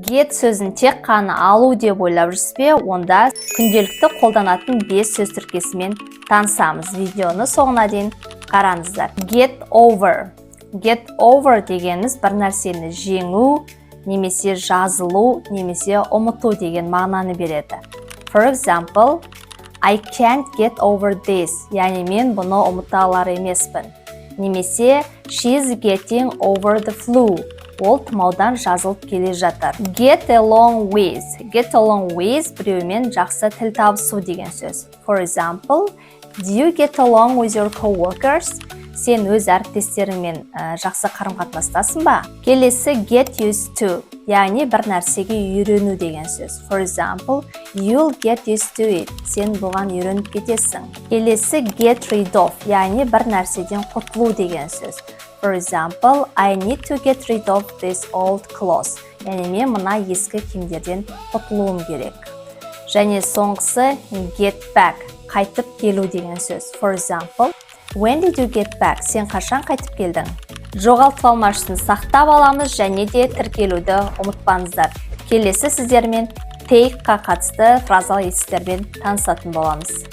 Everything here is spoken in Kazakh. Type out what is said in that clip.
Get сөзін тек қана алу деп ойлап жүрсіз, онда күнделікті қолданатын 5 сөз тіркесімен танысамыз. Видеоны соңына дейін қараңыздар. Get over. Get over дегеніміз бір нәрсені жеңу, немесе жазылу, немесе ұмыту деген мағынаны береді. For example, I can't get over this. Яғни мен бұны ұмыта алар емеспін. Немесе she's getting over the flu. Ол тұмаудан жазылып келе жатыр. Get along with. Get along with біреумен жақсы тіл табысу деген сөз. For example, do you get along with your coworkers? Сен өз әріптестеріңмен жақсы қарым-қатынастасың ба? Келесі get used to. Яғни бір нәрсеге үйрену деген сөз. For example, you'll get used to it. Сен бұған үйреніп кетесің. Келесі get rid of. Яғни бір нәрседен құтылу деген сөз. For example, I need to get rid of this old clothes. Яғни мен мына ескі киімдерден құтылуым керек. Және соңғысы get back. Қайтып келу деген сөз. For example, when did you get back? Сен қашан қайтып келдің? Жоғалтып алмаш үшін сақтап аламыз және де тіркелуді ұмытпаңыздар. Келесі сіздермен take-қа қатысты фразалық етістіктермен танысатын боламыз.